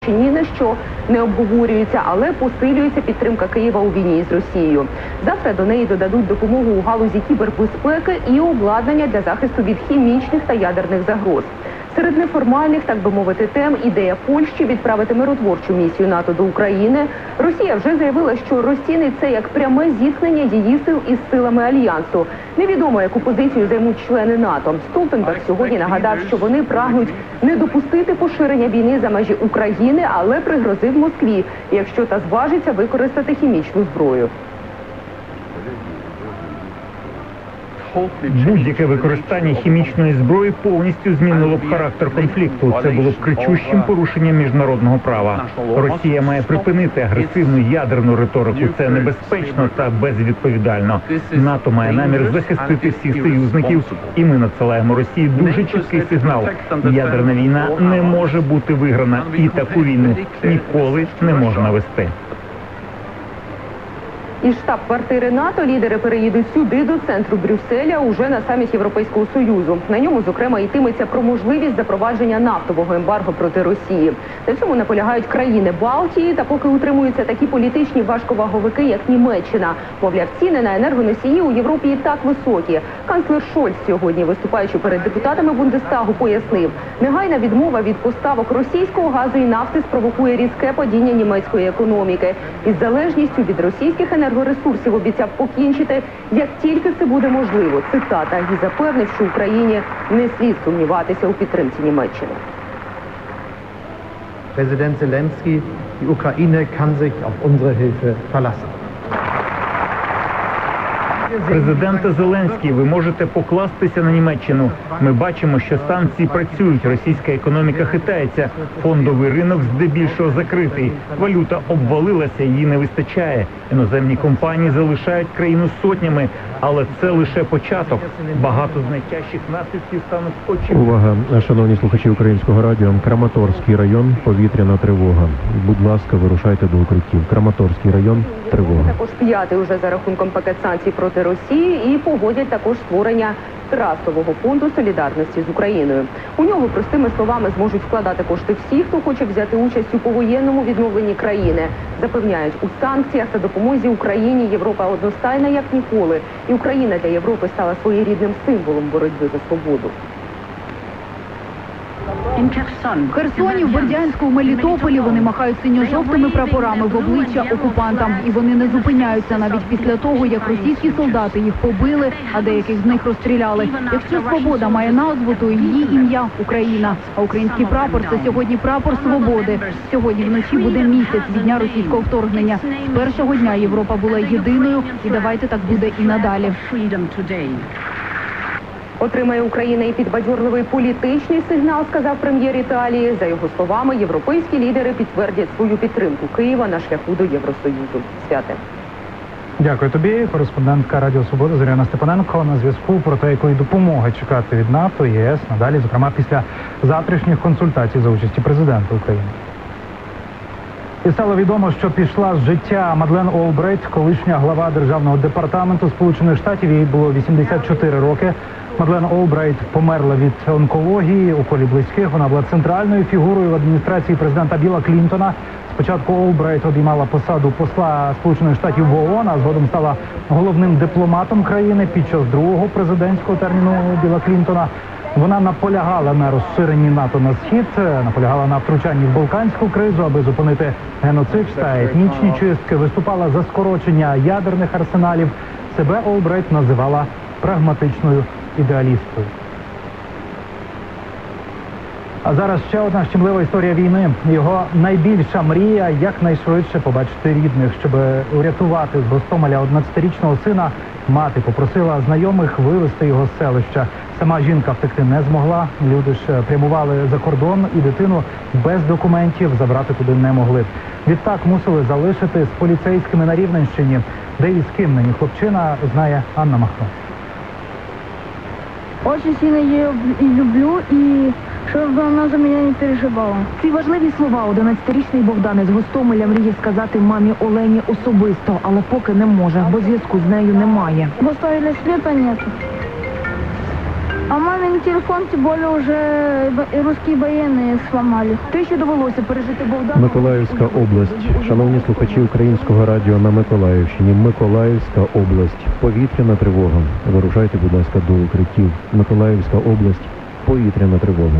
ще ні на що не обговорюється, але посилюється підтримка Києва у війні з Росією. Завтра до неї додадуть допомогу у галузі кібербезпеки і обладнання для захисту від хімічних та ядерних загроз. Серед неформальних, так би мовити, тем ідея Польщі відправити миротворчу місію НАТО до України. Росія вже заявила, що розцінить це як пряме зіткнення її сил із силами Альянсу. Невідомо, яку позицію займуть члени НАТО. Столтенберг сьогодні нагадав, що вони прагнуть не допустити поширення війни за межі України, але пригрозив Москві, якщо та зважиться використати хімічну зброю. Будь-яке використання хімічної зброї повністю змінило б характер конфлікту. Це було б кричущим порушенням міжнародного права. Росія має припинити агресивну ядерну риторику. Це небезпечно та безвідповідально. НАТО має намір захистити всіх союзників, і ми надсилаємо Росії дуже чіткий сигнал. Ядерна війна не може бути виграна, і таку війну ніколи не можна вести. Із штаб-квартири НАТО лідери переїдуть сюди, до центру Брюсселя, уже на саміт Європейського Союзу. На ньому, зокрема, йтиметься про можливість запровадження нафтового ембарго проти Росії. На цьому наполягають країни Балтії, та поки утримуються такі політичні важковаговики, як Німеччина. Мовляв, ціни на енергоносії у Європі і так високі. Канцлер Шольц сьогодні, виступаючи перед депутатами Бундестагу, пояснив, негайна відмова від поставок російського газу і нафти спровокує різке падіння німецької економіки. Із залежністю від російських енергоресурсів обіцяв покінчити, як тільки це буде можливо. Цитата. І запевнив, що Україні не слід сумніватися у підтримці Німеччини. Президент Зеленський, die Ukraine kann sich auf unsere Hilfe verlassen. Президенте Зеленський, ви можете покластися на Німеччину. Ми бачимо, що санкції працюють, російська економіка хитається, фондовий ринок здебільшого закритий, валюта обвалилася, її не вистачає. Іноземні компанії залишають країну сотнями, але це лише початок. Багато з найтяжчих наслідків стануть очевидними. Увага, шановні слухачі Українського радіо. Краматорський район, повітряна тривога. Будь ласка, вирушайте до укриттів. Краматорський район, тривога. Також п'ятий уже за рахунком пакет санкцій проти Росії і погодять також створення трастового фонду солідарності з Україною. У нього, простими словами, зможуть вкладати кошти всі, хто хоче взяти участь у повоєнному відновленні країни. Запевняють, у санкціях та допомозі Україні Європа одностайна як ніколи. І Україна для Європи стала своєрідним символом боротьби за свободу. В Херсоні, в Бердянську, в Мелітополі вони махають синьо-жовтими прапорами в обличчя окупантам. І вони не зупиняються навіть після того, як російські солдати їх побили, а деяких з них розстріляли. Якщо свобода має назву, то її ім'я – Україна. А український прапор – це сьогодні прапор свободи. Сьогодні вночі буде місяць від дня російського вторгнення. З першого дня Європа була єдиною, і давайте так буде і надалі. Отримає Україна і підбадьорливий політичний сигнал, сказав прем'єр Італії. За його словами, європейські лідери підтвердять свою підтримку Києва на шляху до Євросоюзу. Святе. Дякую тобі. Кореспондентка Радіо Свобода Зоряна Степаненко на зв'язку про те, якої допомоги чекати від НАТО і ЄС надалі, зокрема після завтрашніх консультацій за участі президента України. І стало відомо, що пішла з життя Мадлен Олбрайт, колишня глава Державного департаменту Сполучених Штатів. Їй було 84 роки. Мадлен Олбрайт померла від онкології у колі близьких. Вона була центральною фігурою в адміністрації президента Білла Клінтона. Спочатку Олбрайт обіймала посаду посла Сполучених Штатів в ООН, а згодом стала головним дипломатом країни під час другого президентського терміну Білла Клінтона. Вона наполягала на розширенні НАТО на схід, наполягала на втручанні в балканську кризу, аби зупинити геноцид та етнічні чистки, виступала за скорочення ядерних арсеналів. Себе Олбрайт називала прагматичною ідеалісткою. А зараз ще одна щемлива історія війни. Його найбільша мрія – якнайшвидше побачити рідних. Щоб урятувати з Гостомеля 11-річного сина, мати попросила знайомих вивезти його з селища. Сама жінка втекти не змогла. Люди ж прямували за кордон і дитину без документів забрати туди не могли. Відтак мусили залишити з поліцейськими на Рівненщині. Де і з ким нині хлопчина, знає Анна Махно. Очень сильно ее и люблю, и чтобы она за меня не переживала. Ці важливі слова 11-річний Богдан із Гостомеля мріє сказати мамі Олені особисто, але поки не може, бо зв'язку з нею немає. Поставили света нету. А мамин телефон, тем более, уже русские военные сломали. Те, що довелося пережити Богдану... Миколаївська область. Шановні слухачі Українського радіо на Миколаївщині. Миколаївська область. Повітряна тривога. Вирушайте, будь ласка, до укриттів. Миколаївська область. Повітряна тривога.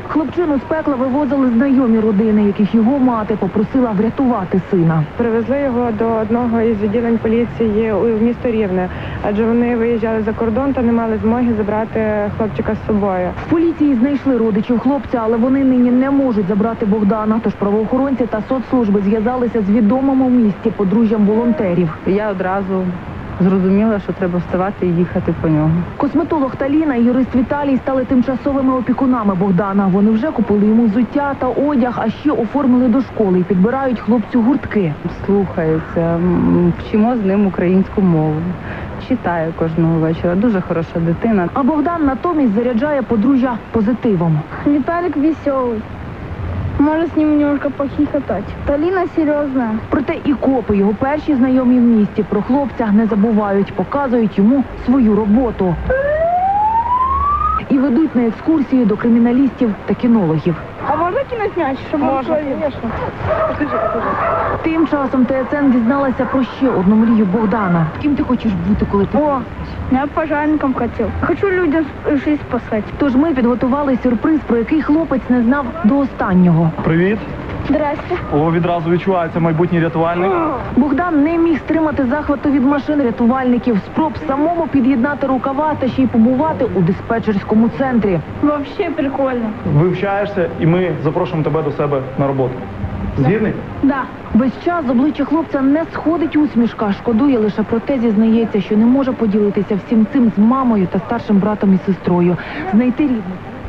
Хлопчину з пекла вивозили знайомі родини, яких його мати попросила врятувати сина. Привезли його до одного із відділень поліції у місто Рівне, адже вони виїжджали за кордон та не мали змоги забрати хлопчика з собою. В поліції знайшли родичів хлопця, але вони нині не можуть забрати Богдана. Тож правоохоронці та соцслужби зв'язалися з відомим у місті подружжям волонтерів. Я одразу зрозуміла, що треба вставати і їхати по нього. Косметолог Таліна і юрист Віталій стали тимчасовими опікунами Богдана. Вони вже купили йому взуття та одяг, а ще оформили до школи і підбирають хлопцю гуртки. Слухається, вчимо з ним українську мову. Читає кожного вечора. Дуже хороша дитина. А Богдан натомість заряджає подружжя позитивом. Виталик веселый. Можно с ним немножко похихотать. Талина серьезная. Проте і копи, його перші знайомі в місті, про хлопця не забувають, показують йому свою роботу. І ведуть на екскурсії до криміналістів та кінологів. А можно кинуть мяч, чтобы он словил? Конечно. Тим часом ТСН дізналася про ще одну мрію Богдана. Ким ти хочеш бути, коли ти... О, я пожарником хотел. Хочу людям жизнь спасать. Тож ми підготували сюрприз, про який хлопець не знав до останнього. Привіт. Здрасте. О, відразу відчувається майбутній рятувальник. Богдан не міг стримати захвату від машин рятувальників, спроб самому під'єднати рукава та ще й побувати у диспетчерському центрі. Вообще прикольно. Вивчаєшся, і ми запрошуємо тебе до себе на роботу. Згідний? Да. Весь час з обличчя хлопця не сходить усмішка, шкодує лише про те, зізнається, що не може поділитися всім цим з мамою та старшим братом і сестрою. Знайти рідних.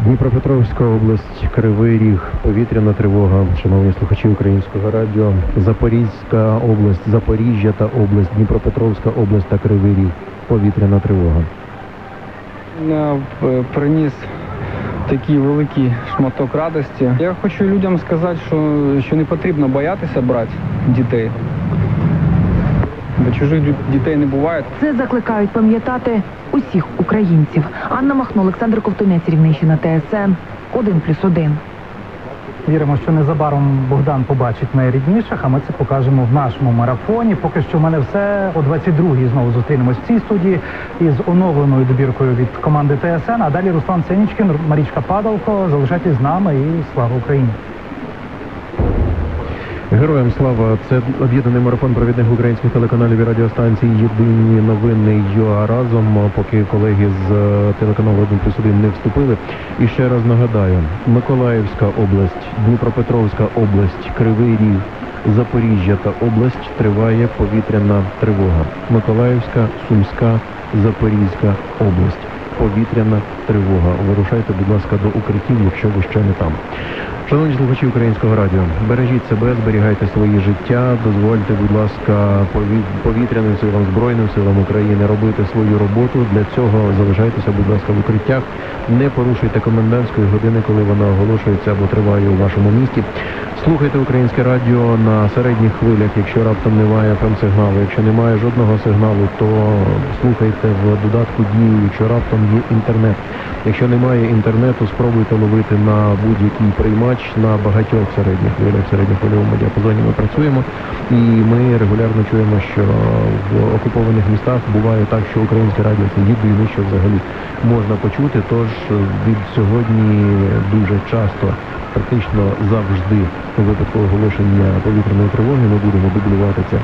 Дніпропетровська область, Кривий Ріг, повітряна тривога, шановні слухачі Українського радіо, Запорізька область, Запоріжжя та область, Дніпропетровська область та Кривий Ріг, повітряна тривога. Я приніс такий великий шматок радості. Я хочу людям сказати, що не потрібно боятися брати дітей. Бо чужих дітей не буває. Це закликають пам'ятати усіх українців. Анна Махно, Олександр Ковтунець, Рівненщина, ТСН 1+1. Віримо, що незабаром Богдан побачить найрідніших, а ми це покажемо в нашому марафоні. Поки що в мене все. О 22-й знову зустрінемось в цій студії із оновленою добіркою від команди ТСН. А далі Руслан Сенічкін, Марічка Падалко. Залишайтесь з нами і слава Україні! Героям слава! Це об'єднаний марафон провідних українських телеканалів і радіостанцій «Єдині новини ЮА разом», поки колеги з телеканалу 1+1 не вступили. І ще раз нагадаю, Миколаївська область, Дніпропетровська область, Кривий Ріг, Запоріжжя та область триває повітряна тривога. Миколаївська, Сумська, Запорізька область. Повітряна тривога. Вирушайте, будь ласка, до укриттів, якщо ви ще не там. Шановні слухачі Українського радіо, бережіть себе, зберігайте свої життя, дозвольте, будь ласка, повітряним силам, Збройним силам України робити свою роботу. Для цього залишайтеся, будь ласка, в укриттях. Не порушуйте комендантської години, коли вона оголошується або триває у вашому місті. Слухайте Українське радіо на середніх хвилях, якщо раптом немає FM-сигналу. Якщо немає жодного сигналу, то слухайте в додатку Дії, якщо раптом є інтернет. Якщо немає інтернету, спробуйте ловити на будь-який приймач на багатьох середніх хвилях, в середньохвильовому діапазоні ми працюємо. І ми регулярно чуємо, що в окупованих містах буває так, що Українське радіо – це єдине, що взагалі можна почути. Тож від сьогодні дуже часто, практично завжди у випадку оголошення повітряної тривоги ми будемо дублювати це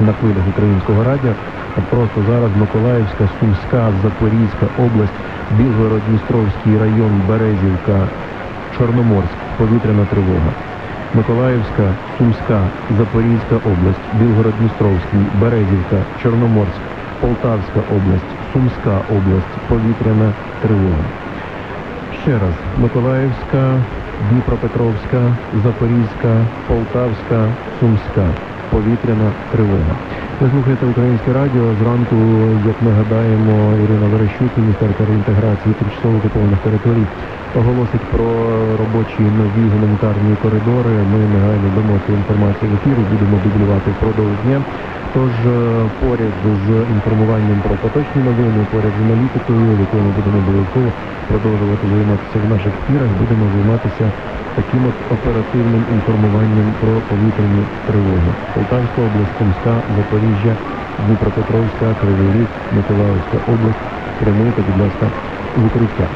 на хвилях Українського радіо. Просто зараз Миколаївська, Сумська, Запорізька область, Білгород-Дністровський район, Березівка, Чорноморськ, повітряна тривога. Миколаївська, Сумська, Запорізька область, Білгород-Дністровський, Березівка, Чорноморськ, Полтавська область, Сумська область, повітряна тривога. Ще раз, Миколаївська, Дніпропетровська, Запорізька, Полтавська, Сумська, повітряна тривога. Ви слухаєте Українське радіо. Зранку, як ми гадаємо, Ірина Верещук, міністерка реінтеграції тимчасово окупованих територій, оголосить про робочі нові гуманітарні коридори. Ми негайно дамо цю інформацію в ефір, будемо дублювати впродовж дня. Тож поряд з інформуванням про поточні новини, поряд з аналітикою, якою ми будемо обов'язково продовжувати займатися в наших ефірах, будемо займатися таким от оперативним інформуванням про повітряні тривоги. Полтавська область, Сумська, Запоріжжя, Дніпропетровська, Кривий Ріг, Миколаївська область. Прямуйте, будь ласка, в укриття.